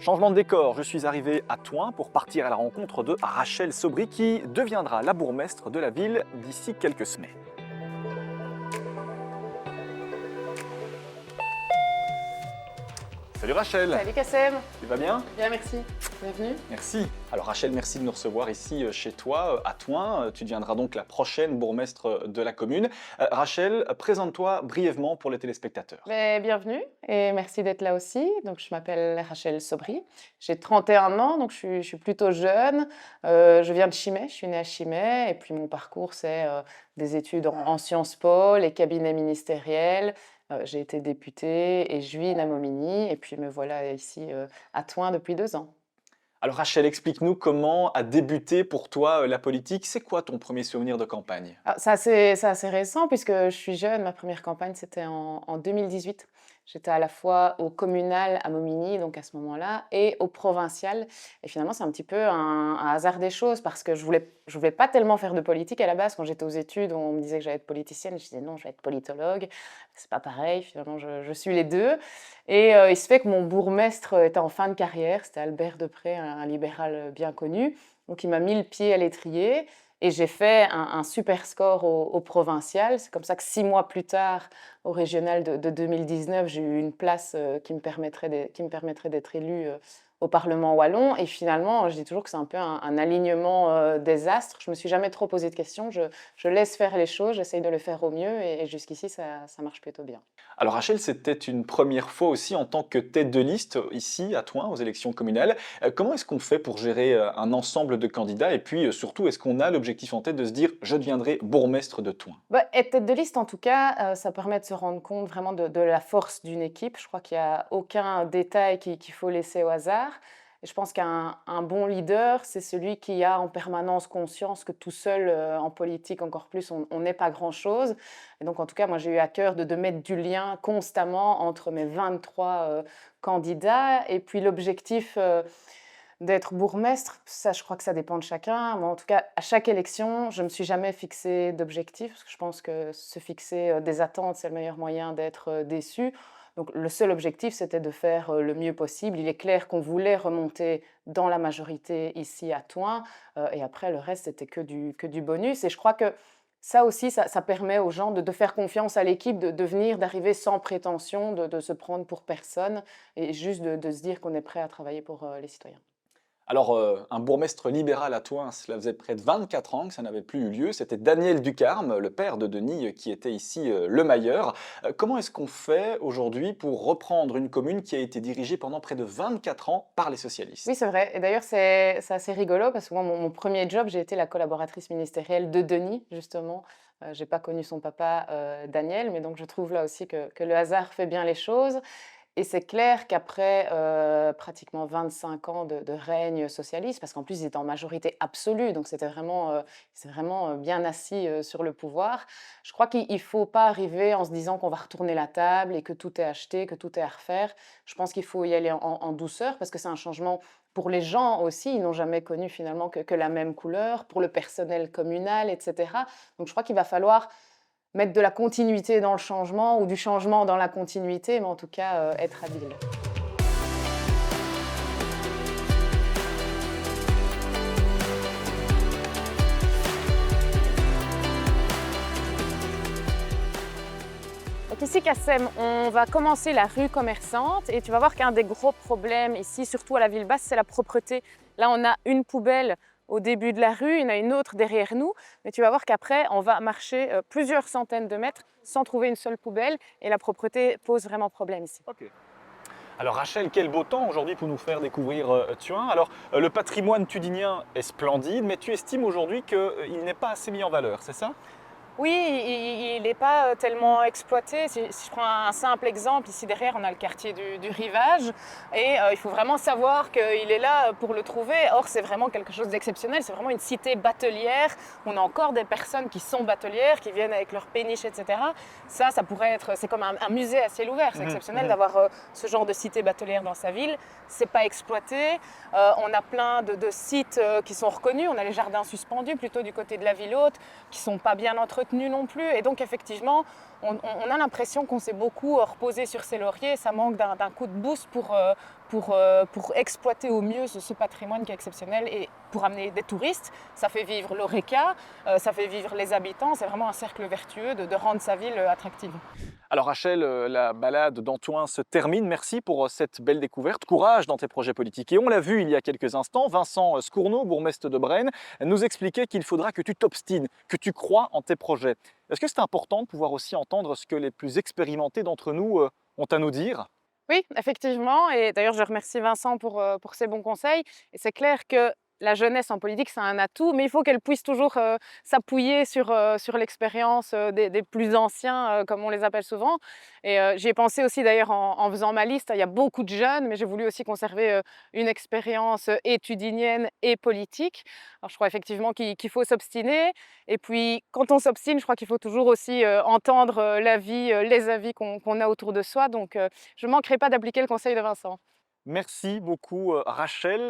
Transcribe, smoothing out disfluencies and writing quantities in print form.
Changement de décor, je suis arrivé à Thoin pour partir à la rencontre de Rachel Sobry qui deviendra la bourgmestre de la ville d'ici quelques semaines. Salut Rachel, Salut Kassem, tu vas bien? bien merci, bienvenue. Merci. Alors Rachel, merci de nous recevoir ici chez toi à Thoin. Tu deviendras donc la prochaine bourgmestre de la commune. Rachel, présente-toi brièvement pour les téléspectateurs. Bienvenue et merci d'être là aussi. Donc, je m'appelle Rachel Sobry, j'ai 31 ans, donc je suis plutôt jeune. Je viens de Chimay, je suis née à Chimay et puis mon parcours c'est des études en Sciences Po, les cabinets ministériels. J'ai été députée et juine à Momigny et puis me voilà ici à Thoin depuis 2 ans. Alors Rachel, explique-nous comment a débuté pour toi la politique. C'est quoi ton premier souvenir de campagne? Ah, c'est assez récent puisque je suis jeune. Ma première campagne, c'était en 2018. J'étais à la fois au communal à Momigny, donc à ce moment-là, et au provincial. Et finalement, c'est un petit peu un hasard des choses parce que je voulais pas tellement faire de politique à la base. Quand j'étais aux études, on me disait que j'allais être politicienne. Je disais non, je vais être politologue. C'est pas pareil. Finalement, je suis les deux. Et il se fait que mon bourgmestre était en fin de carrière. C'était Albert Depré, un libéral bien connu. Donc, il m'a mis le pied à l'étrier. Et j'ai fait un super score au provincial. C'est comme ça que 6 mois plus tard, au régional de 2019, j'ai eu une place qui me permettrait d'être élue au Parlement wallon. Et finalement, je dis toujours que c'est un peu un alignement des astres. Je ne me suis jamais trop posé de questions. Je laisse faire les choses, j'essaye de le faire au mieux. Et jusqu'ici, ça marche plutôt bien. Alors Rachel, c'était une première fois aussi en tant que tête de liste ici à Thoin aux élections communales. Comment est-ce qu'on fait pour gérer un ensemble de candidats et puis surtout est-ce qu'on a l'objectif en tête de se dire je deviendrai bourgmestre de Thoin? Bah, être tête de liste, en tout cas, ça permet de se rendre compte vraiment de la force d'une équipe. Je crois qu'il n'y a aucun détail qu'il faut laisser au hasard. Et je pense qu'un bon leader, c'est celui qui a en permanence conscience que tout seul, en politique encore plus, on n'est pas grand-chose. Et donc, en tout cas, moi, j'ai eu à cœur de mettre du lien constamment entre mes 23 candidats. Et puis l'objectif d'être bourgmestre, ça, je crois que ça dépend de chacun. Moi, en tout cas, à chaque élection, je ne me suis jamais fixé d'objectif, parce que je pense que se fixer des attentes, c'est le meilleur moyen d'être déçu. Donc, le seul objectif, c'était de faire le mieux possible. Il est clair qu'on voulait remonter dans la majorité ici à Thoin, et après, le reste, c'était que du bonus. Et je crois que ça aussi, ça permet aux gens de faire confiance à l'équipe, de venir, d'arriver sans prétention, de se prendre pour personne, et juste de se dire qu'on est prêt à travailler pour les citoyens. Alors un bourgmestre libéral à Thoin, cela faisait près de 24 ans que ça n'avait plus eu lieu. C'était Daniel Ducarme, le père de Denis, qui était ici le mailleur. Comment est-ce qu'on fait aujourd'hui pour reprendre une commune qui a été dirigée pendant près de 24 ans par les Oui, socialistes? c'est vrai. Et d'ailleurs, c'est assez rigolo parce que moi, mon premier job, j'ai été la collaboratrice ministérielle de Denis, justement. J'ai pas connu son papa, Daniel, mais donc je trouve là aussi que le hasard fait bien les choses. Et c'est clair qu'après pratiquement 25 ans de règne socialiste, parce qu'en plus ils étaient en majorité absolue, donc c'est vraiment bien assis sur le pouvoir. Je crois qu'il ne faut pas arriver en se disant qu'on va retourner la table et que tout est acheté, que tout est à refaire. Je pense qu'il faut y aller en douceur parce que c'est un changement pour les gens aussi. Ils n'ont jamais connu finalement que la même couleur, pour le personnel communal, etc. Donc je crois qu'il va falloir mettre de la continuité dans le changement ou du changement dans la continuité, mais en tout cas, être habile. Donc ici, Kassem, on va commencer la rue commerçante et tu vas voir qu'un des gros problèmes ici, surtout à la ville basse, c'est la propreté. Là, on a une poubelle au début de la rue, il y en a une autre derrière nous, mais tu vas voir qu'après, on va marcher plusieurs centaines de mètres sans trouver une seule poubelle et la propreté pose vraiment problème ici. Ok. Alors Rachel, quel beau temps aujourd'hui pour nous faire découvrir Thuin. Alors le patrimoine tudinien est splendide, mais tu estimes aujourd'hui qu'il n'est pas assez mis en valeur, c'est ça? Oui, il n'est pas tellement exploité. Si je prends un simple exemple, ici derrière, on a le quartier du Rivage et il faut vraiment savoir qu'il est là pour le trouver. Or, c'est vraiment quelque chose d'exceptionnel. C'est vraiment une cité batelière. On a encore des personnes qui sont batelières, qui viennent avec leurs péniches, etc. Ça pourrait être, c'est comme un musée à ciel ouvert. C'est exceptionnel d'avoir ce genre de cité batelière dans sa ville. C'est pas exploité. On a plein de sites qui sont reconnus. On a les jardins suspendus plutôt du côté de la ville haute qui sont pas bien entretenus non plus. Et donc, effectivement, on a l'impression qu'on s'est beaucoup reposé sur ses lauriers. Ça manque d'un coup de boost pour exploiter au mieux ce patrimoine qui est exceptionnel et pour amener des touristes. Ça fait vivre l'Horeca, ça fait vivre les habitants. C'est vraiment un cercle vertueux de rendre sa ville attractive. Alors Rachel, la balade d'Antoing se termine. Merci pour cette belle découverte. Courage dans tes projets politiques. Et on l'a vu il y a quelques instants, Vincent Scourneau, bourgmestre de Braine, nous expliquait qu'il faudra que tu t'obstines, que tu crois en tes projets. Est-ce que c'est important de pouvoir aussi entendre ce que les plus expérimentés d'entre nous ont à nous dire? Oui, effectivement. Et d'ailleurs, je remercie Vincent pour ses bons conseils. Et c'est clair que la jeunesse en politique, c'est un atout, mais il faut qu'elle puisse toujours s'appuyer sur l'expérience des plus anciens, comme on les appelle souvent. Et j'y ai pensé aussi d'ailleurs en faisant ma liste. Il y a beaucoup de jeunes, mais j'ai voulu aussi conserver une expérience étudianienne et politique. Alors, je crois effectivement qu'il faut s'obstiner. Et puis, quand on s'obstine, je crois qu'il faut toujours aussi entendre l'avis, les avis qu'on a autour de soi. Donc, je ne manquerai pas d'appliquer le conseil de Vincent. Merci beaucoup Rachel.